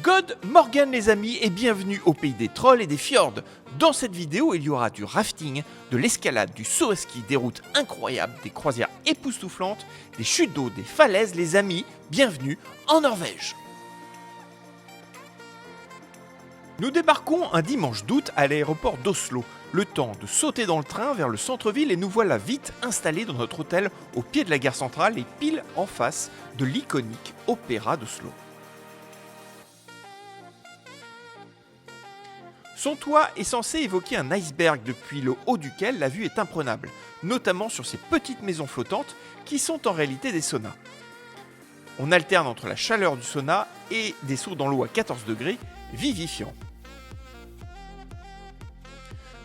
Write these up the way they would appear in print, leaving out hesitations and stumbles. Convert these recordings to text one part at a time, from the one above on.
God Morgan les amis et bienvenue au pays des trolls et des fjords. Dans cette vidéo, il y aura du rafting, de l'escalade, du saut à ski, des routes incroyables, des croisières époustouflantes, des chutes d'eau, des falaises les amis. Bienvenue en Norvège. Nous débarquons un dimanche d'août à l'aéroport d'Oslo. Le temps de sauter dans le train vers le centre-ville et nous voilà vite installés dans notre hôtel au pied de la gare centrale et pile en face de l'iconique Opéra d'Oslo. Son toit est censé évoquer un iceberg depuis le haut duquel la vue est imprenable, notamment sur ces petites maisons flottantes qui sont en réalité des saunas. On alterne entre la chaleur du sauna et des sauts dans l'eau à 14 degrés, vivifiants.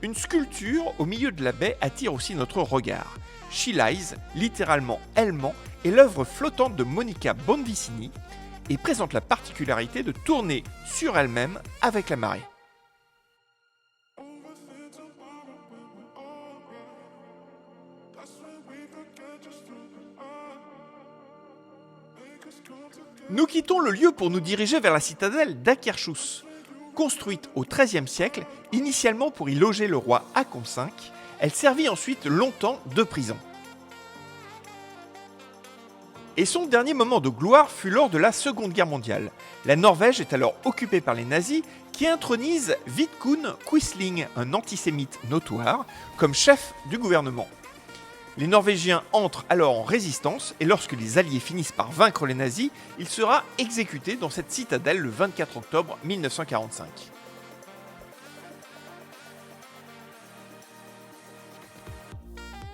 Une sculpture au milieu de la baie attire aussi notre regard. She Lies, littéralement Elle ment, est l'œuvre flottante de Monica Bonvicini et présente la particularité de tourner sur elle-même avec la marée. Nous quittons le lieu pour nous diriger vers la citadelle d'Akershus. Construite au XIIIe siècle, initialement pour y loger le roi Håkon V, elle servit ensuite longtemps de prison. Et son dernier moment de gloire fut lors de la Seconde Guerre mondiale. La Norvège est alors occupée par les nazis qui intronisent Vidkun Quisling, un antisémite notoire, comme chef du gouvernement. Les Norvégiens entrent alors en résistance et lorsque les Alliés finissent par vaincre les nazis, il sera exécuté dans cette citadelle le 24 octobre 1945.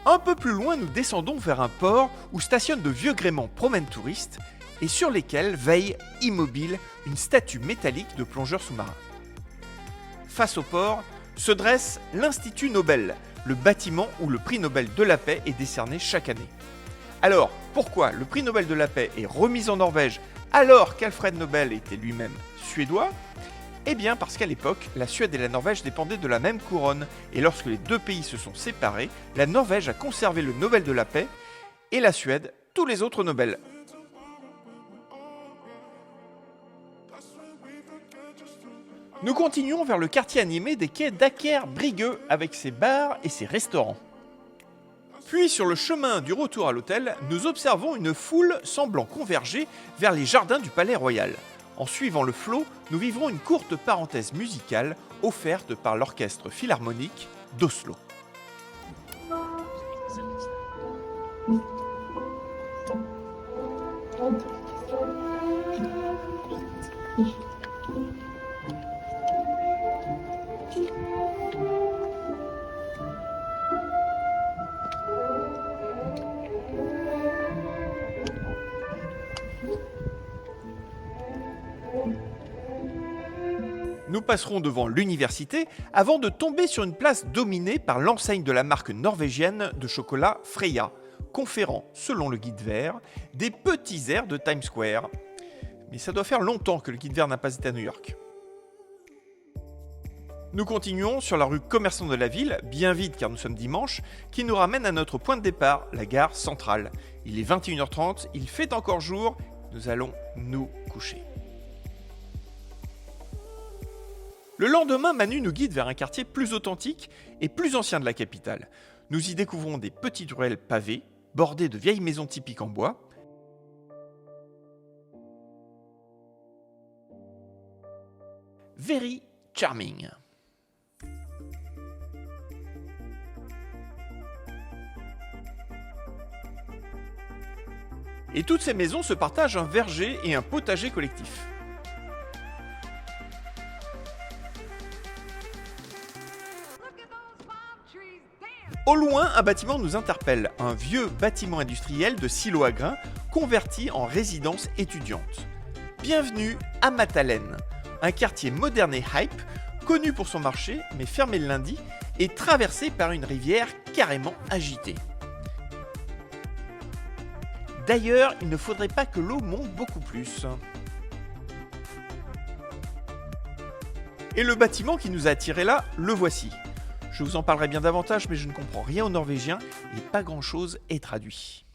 Un peu plus loin, nous descendons vers un port où stationnent de vieux gréements promènent touristes et sur lesquels veille, immobile, une statue métallique de plongeur sous-marin. Face au port se dresse l'Institut Nobel, le bâtiment où le prix Nobel de la paix est décerné chaque année. Alors, pourquoi le prix Nobel de la paix est remis en Norvège alors qu'Alfred Nobel était lui-même suédois ? Eh bien parce qu'à l'époque, la Suède et la Norvège dépendaient de la même couronne, et lorsque les deux pays se sont séparés, la Norvège a conservé le Nobel de la paix, et la Suède, tous les autres Nobels. Nous continuons vers le quartier animé des quais d'Aker Brygge avec ses bars et ses restaurants. Puis sur le chemin du retour à l'hôtel, nous observons une foule semblant converger vers les jardins du Palais Royal. En suivant le flot, nous vivrons une courte parenthèse musicale offerte par l'Orchestre Philharmonique d'Oslo. Nous passerons devant l'université avant de tomber sur une place dominée par l'enseigne de la marque norvégienne de chocolat Freia, conférant, selon le guide vert, des petits airs de Times Square. Mais ça doit faire longtemps que le guide vert n'a pas été à New York. Nous continuons sur la rue Commerçant de la ville, bien vide car nous sommes dimanche, qui nous ramène à notre point de départ, la gare centrale. Il est 21h30, il fait encore jour, nous allons nous coucher. Le lendemain, Manu nous guide vers un quartier plus authentique et plus ancien de la capitale. Nous y découvrons des petites ruelles pavées, bordées de vieilles maisons typiques en bois. Very charming. Et toutes ces maisons se partagent un verger et un potager collectif. Au loin, un bâtiment nous interpelle, un vieux bâtiment industriel de silo à grains converti en résidence étudiante. Bienvenue à Matalen, un quartier moderne et hype, connu pour son marché, mais fermé le lundi, et traversé par une rivière carrément agitée. D'ailleurs, il ne faudrait pas que l'eau monte beaucoup plus. Et le bâtiment qui nous a attirés là, le voici. Je vous en parlerai bien davantage, mais je ne comprends rien au norvégien et pas grand-chose est traduit.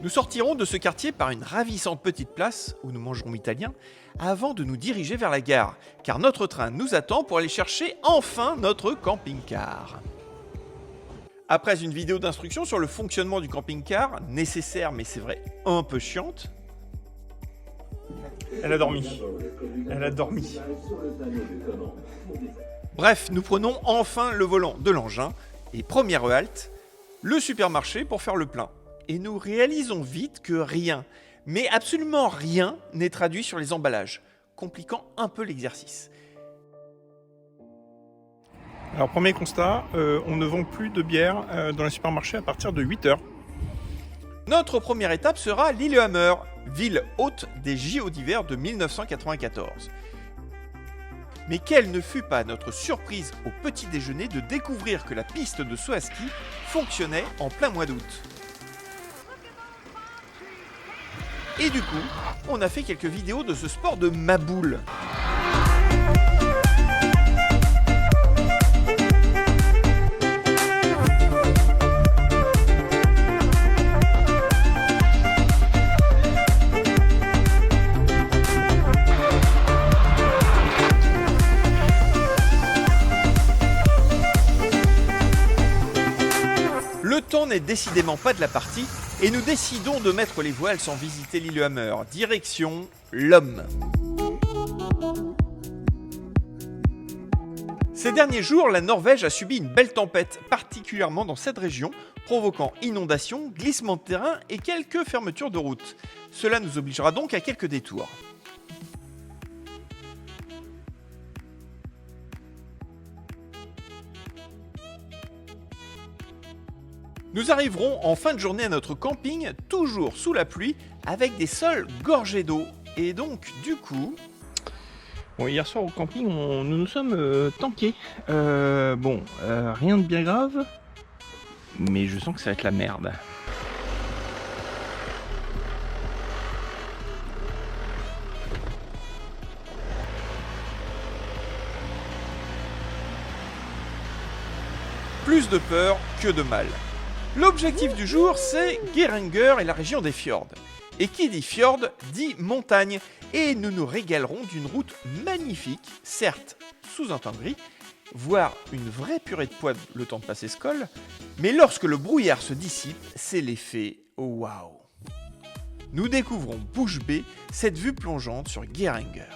Nous sortirons de ce quartier par une ravissante petite place où nous mangerons italien avant de nous diriger vers la gare, car notre train nous attend pour aller chercher enfin notre camping-car. Après une vidéo d'instruction sur le fonctionnement du camping-car, nécessaire mais c'est vrai un peu chiante. Elle a dormi. Elle a dormi. Bref, nous prenons enfin le volant de l'engin et première halte, le supermarché pour faire le plein. Et nous réalisons vite que rien, mais absolument rien n'est traduit sur les emballages, compliquant un peu l'exercice. Alors premier constat, on ne vend plus de bière dans les supermarchés à partir de 8h. Notre première étape sera Lillehammer, ville hôte des JO d'hiver de 1994. Mais quelle ne fut pas notre surprise au petit déjeuner de découvrir que la piste de saut à ski fonctionnait en plein mois d'août. Et du coup, on a fait quelques vidéos de ce sport de maboule. Le temps n'est décidément pas de la partie et nous décidons de mettre les voiles sans visiter Lillehammer. Direction l'Homme. Ces derniers jours, la Norvège a subi une belle tempête, particulièrement dans cette région, provoquant inondations, glissements de terrain et quelques fermetures de routes. Cela nous obligera donc à quelques détours. Nous arriverons en fin de journée à notre camping, toujours sous la pluie, avec des sols gorgés d'eau. Et donc, du coup... Bon, hier soir au camping, nous nous sommes tankés. Rien de bien grave, mais je sens que ça va être la merde. Plus de peur que de mal. L'objectif du jour, c'est Geiranger et la région des fjords. Et qui dit fjord, dit montagne. Et nous nous régalerons d'une route magnifique, certes sous un temps gris, voire une vraie purée de poivre le temps de passer ce col, mais lorsque le brouillard se dissipe, c'est l'effet waouh. Nous découvrons bouche bée cette vue plongeante sur Geiranger.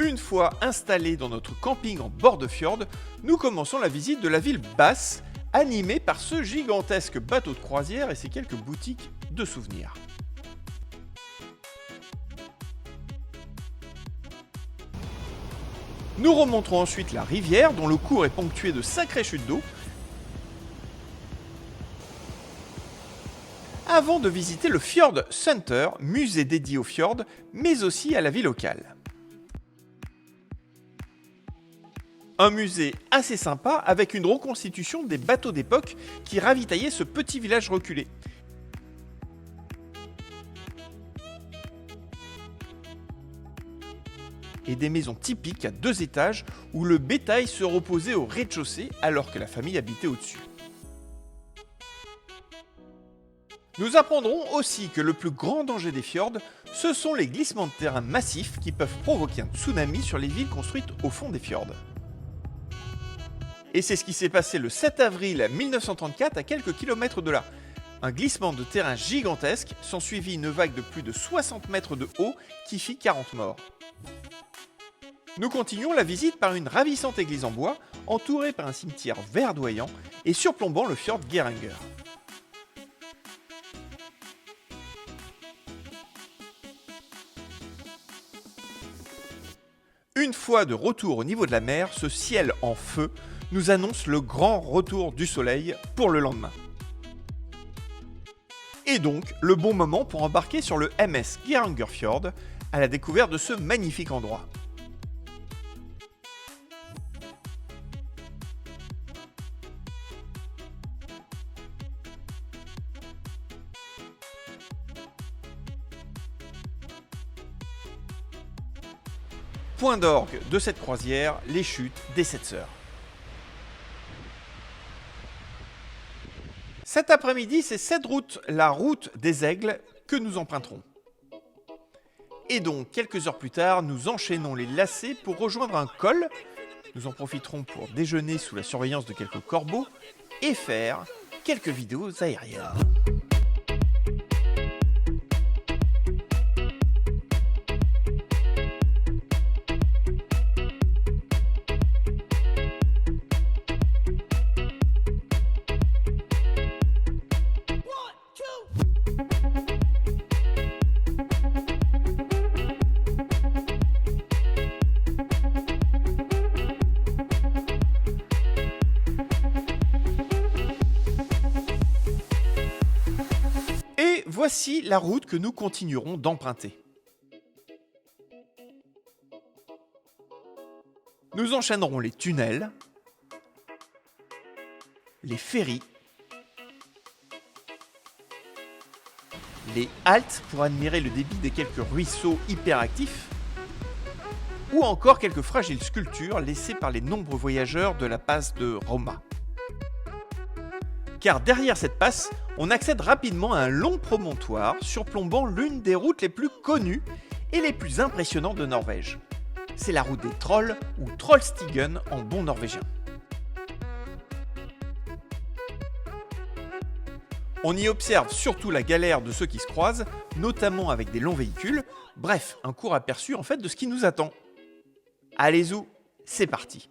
Une fois installés dans notre camping en bord de fjord, nous commençons la visite de la ville basse, animée par ce gigantesque bateau de croisière et ses quelques boutiques de souvenirs. Nous remonterons ensuite la rivière, dont le cours est ponctué de sacrées chutes d'eau, avant de visiter le Fjord Center, musée dédié au fjord, mais aussi à la vie locale. Un musée assez sympa avec une reconstitution des bateaux d'époque qui ravitaillaient ce petit village reculé. Et des maisons typiques à 2 étages où le bétail se reposait au rez-de-chaussée alors que la famille habitait au-dessus. Nous apprendrons aussi que le plus grand danger des fjords, ce sont les glissements de terrain massifs qui peuvent provoquer un tsunami sur les villes construites au fond des fjords. Et c'est ce qui s'est passé le 7 avril 1934 à quelques kilomètres de là. Un glissement de terrain gigantesque s'ensuivit une vague de plus de 60 mètres de haut qui fit 40 morts. Nous continuons la visite par une ravissante église en bois, entourée par un cimetière verdoyant et surplombant le fjord Geiranger. Une fois de retour au niveau de la mer, ce ciel en feu nous annonce le grand retour du soleil pour le lendemain. Et donc, le bon moment pour embarquer sur le MS Geiranger Fjord à la découverte de ce magnifique endroit. Point d'orgue de cette croisière, les chutes des 7 sœurs. Cet après-midi, c'est cette route, la route des Aigles, que nous emprunterons. Et donc, quelques heures plus tard, nous enchaînons les lacets pour rejoindre un col. Nous en profiterons pour déjeuner sous la surveillance de quelques corbeaux et faire quelques vidéos aériennes. Et voici la route que nous continuerons d'emprunter. Nous enchaînerons les tunnels, les ferries, les haltes pour admirer le débit des quelques ruisseaux hyperactifs, ou encore quelques fragiles sculptures laissées par les nombreux voyageurs de la passe de Roma. Car derrière cette passe, on accède rapidement à un long promontoire surplombant l'une des routes les plus connues et les plus impressionnantes de Norvège. C'est la route des trolls, ou Trollstigen en bon norvégien. On y observe surtout la galère de ceux qui se croisent, notamment avec des longs véhicules. Bref, un court aperçu en fait de ce qui nous attend. Allez-y, c'est parti.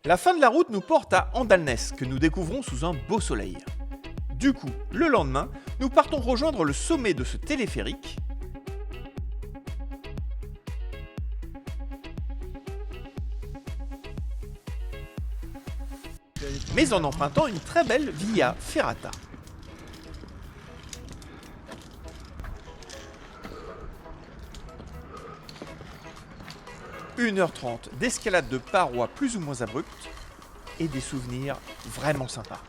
La fin de la route nous porte à Andalnes, que nous découvrons sous un beau soleil. Du coup, le lendemain, nous partons rejoindre le sommet de ce téléphérique. Mais en empruntant une très belle Via Ferrata. « 1h30 d'escalade de parois plus ou moins abruptes et des souvenirs vraiment sympas.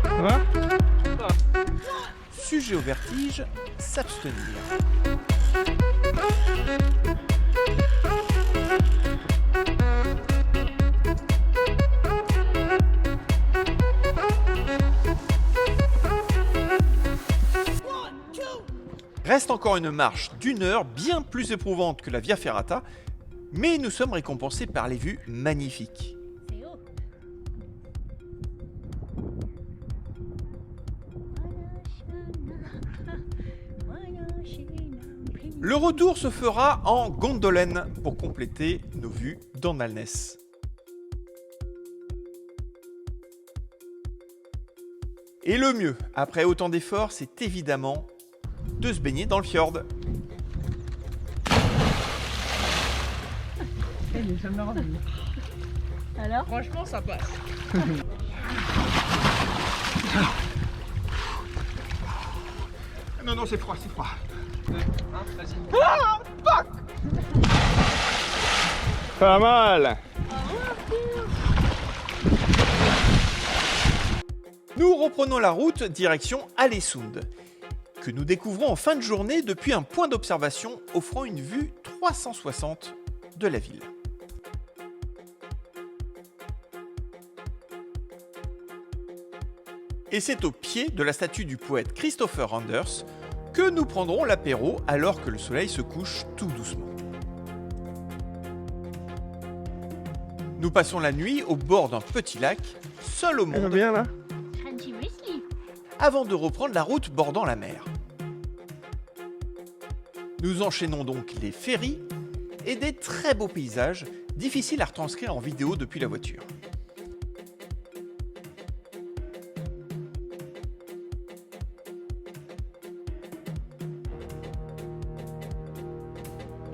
Ça va ? Sujet au vertige, s'abstenir. Reste encore une marche d'1 heure bien plus éprouvante que la Via Ferrata, mais nous sommes récompensés par les vues magnifiques. Le retour se fera en Gondolen pour compléter nos vues d'Andalnes. Et le mieux, après autant d'efforts, c'est évidemment de se baigner dans le fjord. Elle est jamais revenue. Alors? Franchement, ça passe. Non, non, c'est froid, c'est froid. Pas mal. Nous reprenons la route direction Alesund, que nous découvrons en fin de journée depuis un point d'observation offrant une vue 360 de la ville. Et c'est au pied de la statue du poète Christopher Anders que nous prendrons l'apéro alors que le soleil se couche tout doucement. Nous passons la nuit au bord d'un petit lac, seul au Elle va monde, bien là ? avant de reprendre la route bordant la mer. Nous enchaînons donc les ferries et des très beaux paysages, difficiles à retranscrire en vidéo depuis la voiture.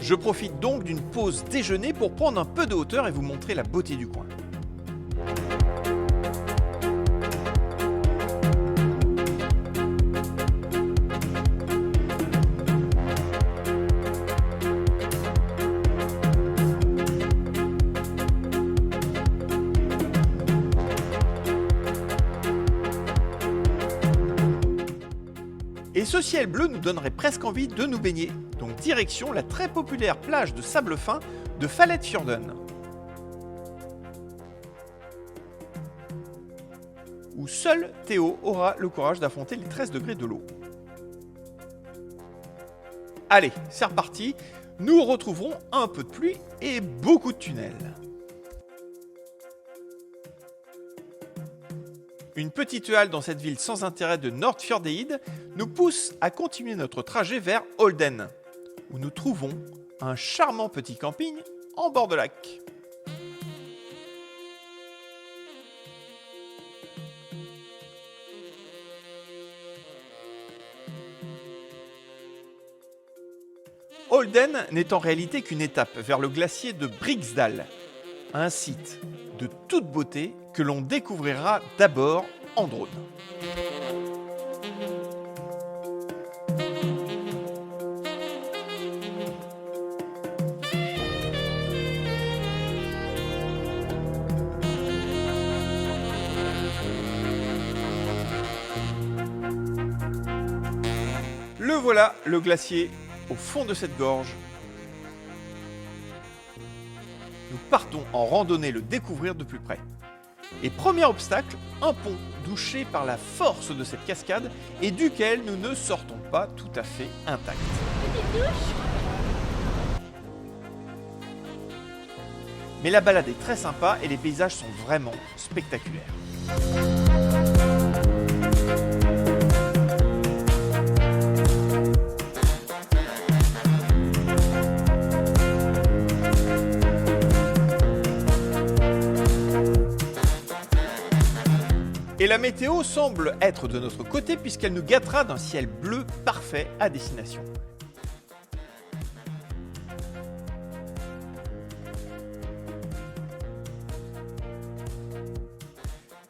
Je profite donc d'une pause déjeuner pour prendre un peu de hauteur et vous montrer la beauté du coin. Et ce ciel bleu nous donnerait presque envie de nous baigner. Donc direction la très populaire plage de sable fin de Falletfjorden, où seul Théo aura le courage d'affronter les 13 degrés de l'eau. Allez, c'est reparti, nous retrouverons un peu de pluie et beaucoup de tunnels. Une petite halte dans cette ville sans intérêt de Nordfjordeid nous pousse à continuer notre trajet vers Olden, où nous trouvons un charmant petit camping en bord de lac. Olden n'est en réalité qu'une étape vers le glacier de Briksdal, un site de toute beauté que l'on découvrira d'abord en drone. Le voilà, le glacier au fond de cette gorge. Nous partons en randonnée le découvrir de plus près. Et premier obstacle, un pont douché par la force de cette cascade et duquel nous ne sortons pas tout à fait intacts. Mais la balade est très sympa et les paysages sont vraiment spectaculaires. Et la météo semble être de notre côté puisqu'elle nous gâtera d'un ciel bleu parfait à destination.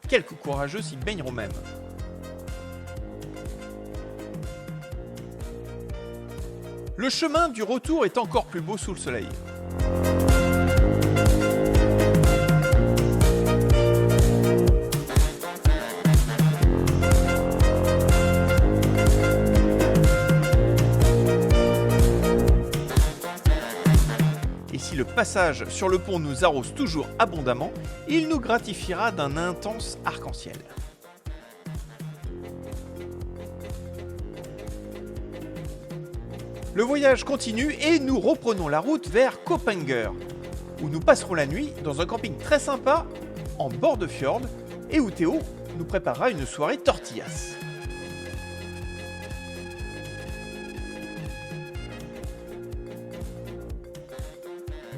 Quelques courageux s'y baigneront même. Le chemin du retour est encore plus beau sous le soleil. Et si le passage sur le pont nous arrose toujours abondamment, il nous gratifiera d'un intense arc-en-ciel. Le voyage continue et nous reprenons la route vers Kopanger, où nous passerons la nuit dans un camping très sympa en bord de fjord et où Théo nous préparera une soirée tortillas.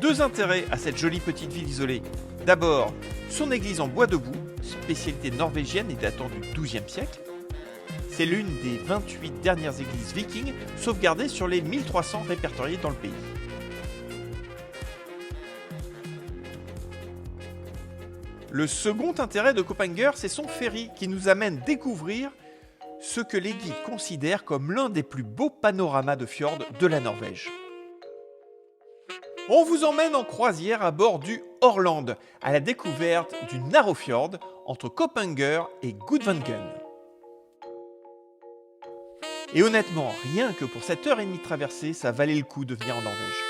Deux intérêts à cette jolie petite ville isolée. D'abord, son église en bois debout, spécialité norvégienne et datant du XIIe siècle. C'est l'une des 28 dernières églises vikings sauvegardées sur les 1300 répertoriées dans le pays. Le second intérêt de Kopanger, c'est son ferry qui nous amène découvrir ce que les guides considèrent comme l'un des plus beaux panoramas de fjord de la Norvège. On vous emmène en croisière à bord du Orland, à la découverte du Narrowfjord entre Kopanger et Gudvangen. Et honnêtement, rien que pour cette heure et demie de traversée, ça valait le coup de venir en Norvège.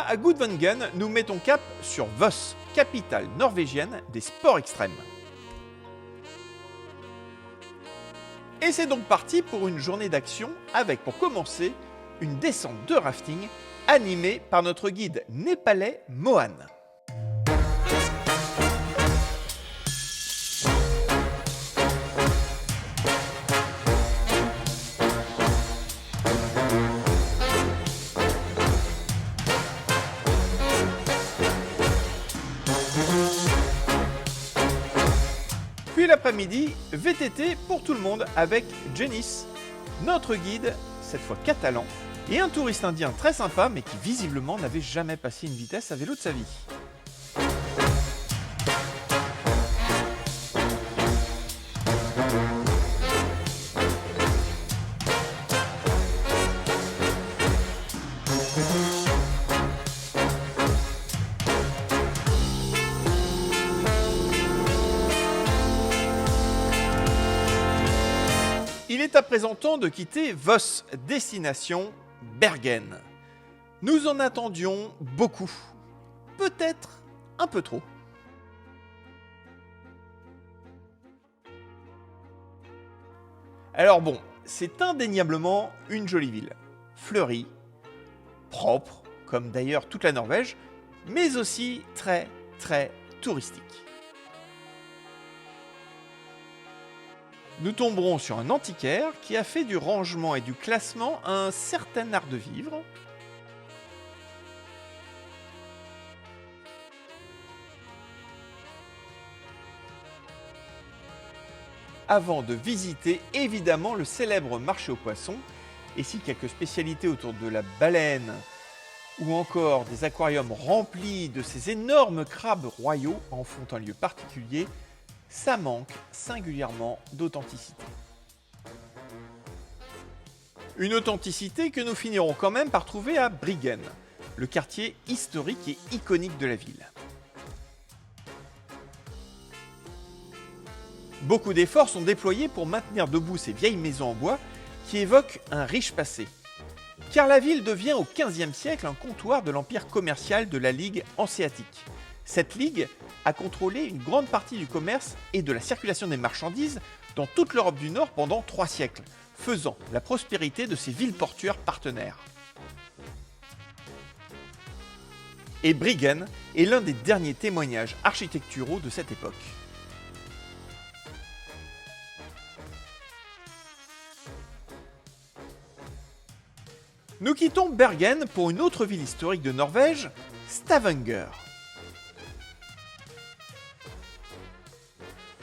À Gudvangen, nous mettons cap sur Voss, capitale norvégienne des sports extrêmes. Et c'est donc parti pour une journée d'action avec, pour commencer, une descente de rafting animée par notre guide népalais Mohan. Puis l'après-midi, VTT pour tout le monde avec Janice, notre guide, cette fois catalan, et un touriste indien très sympa mais qui visiblement n'avait jamais passé une vitesse à vélo de sa vie. Il est à présent temps de quitter Voss, destination Bergen. Nous en attendions beaucoup, peut-être un peu trop. Alors bon, c'est indéniablement une jolie ville, fleurie, propre, comme d'ailleurs toute la Norvège, mais aussi très touristique. Nous tomberons sur un antiquaire qui a fait du rangement et du classement un certain art de vivre. Avant de visiter évidemment le célèbre marché aux poissons, et si quelques spécialités autour de la baleine ou encore des aquariums remplis de ces énormes crabes royaux en font un lieu particulier, ça manque singulièrement d'authenticité. Une authenticité que nous finirons quand même par trouver à Bryggen, le quartier historique et iconique de la ville. Beaucoup d'efforts sont déployés pour maintenir debout ces vieilles maisons en bois qui évoquent un riche passé. Car la ville devient au XVe siècle un comptoir de l'empire commercial de la Ligue hanséatique. Cette ligue a contrôlé une grande partie du commerce et de la circulation des marchandises dans toute l'Europe du Nord pendant 3 siècles, faisant la prospérité de ces villes portuaires partenaires. Et Bryggen est l'un des derniers témoignages architecturaux de cette époque. Nous quittons Bergen pour une autre ville historique de Norvège, Stavanger.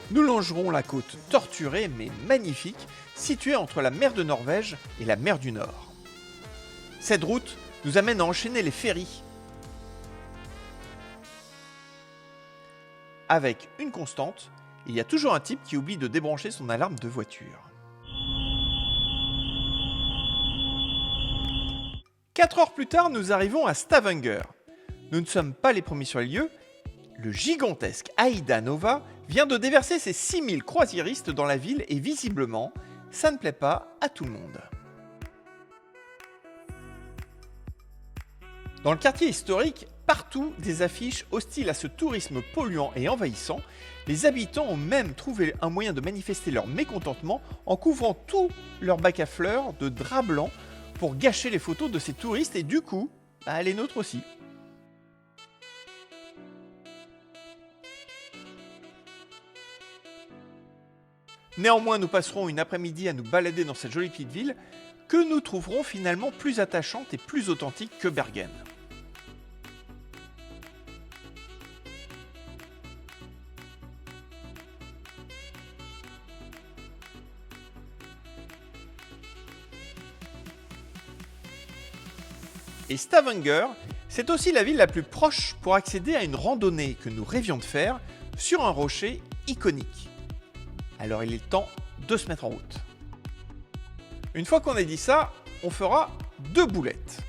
Nous longerons la côte torturée mais magnifique, située entre la mer de Norvège et la mer du Nord. Cette route nous amène à enchaîner les ferries. Avec une constante, il y a toujours un type qui oublie de débrancher son alarme de voiture. 4 heures plus tard, nous arrivons à Stavanger. Nous ne sommes pas les premiers sur les lieux. Le gigantesque Aida Nova vient de déverser ses 6000 croisiéristes dans la ville et visiblement, ça ne plaît pas à tout le monde. Dans le quartier historique, partout des affiches hostiles à ce tourisme polluant et envahissant, les habitants ont même trouvé un moyen de manifester leur mécontentement en couvrant tout leur bac à fleurs de drap blanc pour gâcher les photos de ces touristes et du coup, les nôtres aussi. Néanmoins, nous passerons une après-midi à nous balader dans cette jolie petite ville que nous trouverons finalement plus attachante et plus authentique que Bergen. Et Stavanger, c'est aussi la ville la plus proche pour accéder à une randonnée que nous rêvions de faire sur un rocher iconique. Alors il est temps de se mettre en route. Une fois qu'on a dit ça, on fera 2 boulettes.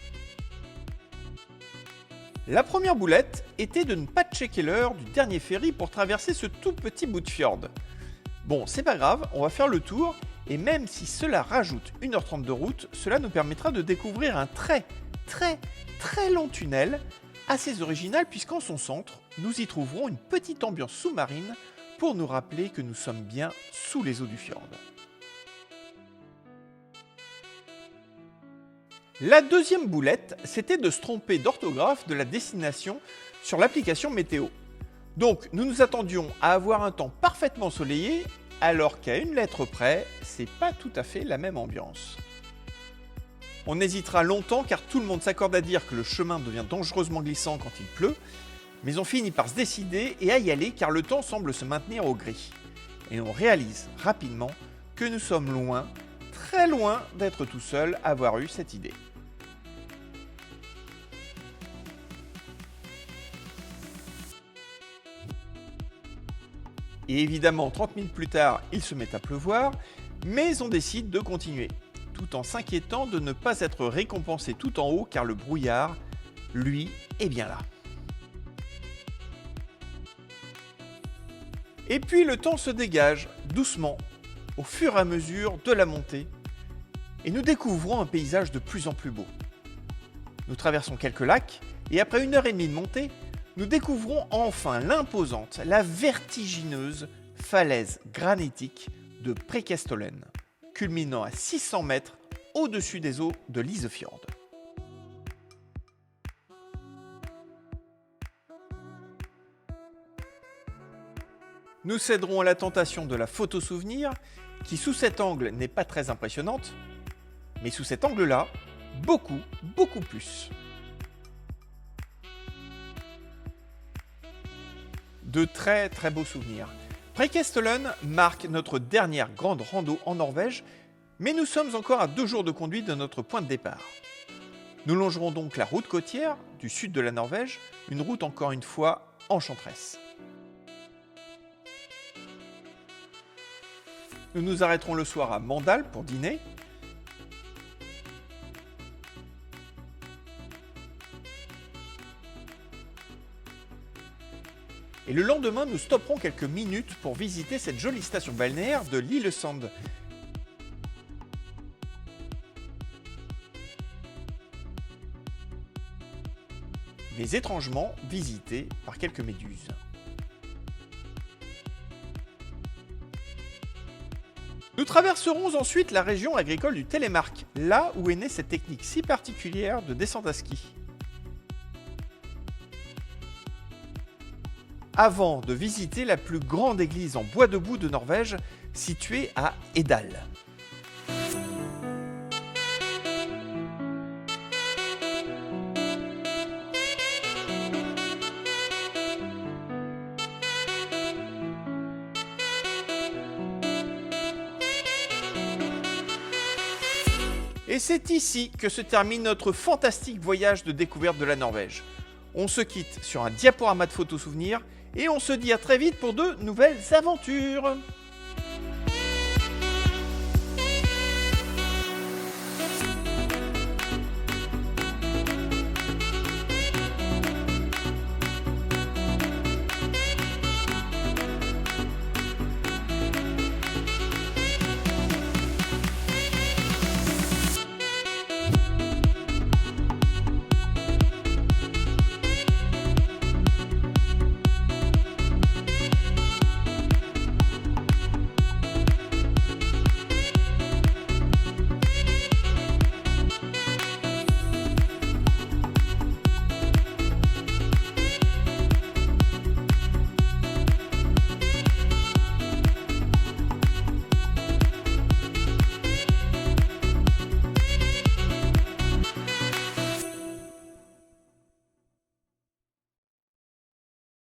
La première boulette était de ne pas checker l'heure du dernier ferry pour traverser ce tout petit bout de fjord. Bon, c'est pas grave, on va faire le tour, et même si cela rajoute 1h30 de route, cela nous permettra de découvrir un très long tunnel, assez original puisqu'en son centre, nous y trouverons une petite ambiance sous-marine pour nous rappeler que nous sommes bien sous les eaux du fjord. La deuxième boulette, c'était de se tromper d'orthographe de la destination sur l'application météo. Donc nous nous attendions à avoir un temps parfaitement ensoleillé, alors qu'à une lettre près, c'est pas tout à fait la même ambiance. On hésitera longtemps car tout le monde s'accorde à dire que le chemin devient dangereusement glissant quand il pleut, mais on finit par se décider et à y aller car le temps semble se maintenir au gris. Et on réalise rapidement que nous sommes loin, très loin d'être tout seuls à avoir eu cette idée. Et évidemment, 30 minutes plus tard, il se met à pleuvoir, mais on décide de continuer, tout en s'inquiétant de ne pas être récompensé tout en haut car le brouillard, lui, est bien là. Et puis le temps se dégage, doucement, au fur et à mesure de la montée, et nous découvrons un paysage de plus en plus beau. Nous traversons quelques lacs, et après 1h30 de montée, nous découvrons enfin l'imposante, la vertigineuse falaise granitique de Preikestolen, culminant à 600 mètres au-dessus des eaux de l'Isefjord. Nous céderons à la tentation de la photo souvenir, qui sous cet angle n'est pas très impressionnante, mais sous cet angle-là, beaucoup plus. De très beaux souvenirs. Preikestolen marque notre dernière grande rando en Norvège, mais nous sommes encore à 2 jours de conduite de notre point de départ. Nous longerons donc la route côtière du sud de la Norvège, une route encore une fois enchanteresse. Nous nous arrêterons le soir à Mandal pour dîner. Et le lendemain, nous stopperons quelques minutes pour visiter cette jolie station balnéaire de Lillesand. Mais étrangement visitée par quelques méduses. Nous traverserons ensuite la région agricole du Telemark, là où est née cette technique si particulière de descente à ski. Avant de visiter la plus grande église en bois debout de Norvège, située à Edal. Et c'est ici que se termine notre fantastique voyage de découverte de la Norvège. On se quitte sur un diaporama de photos souvenirs et on se dit à très vite pour de nouvelles aventures.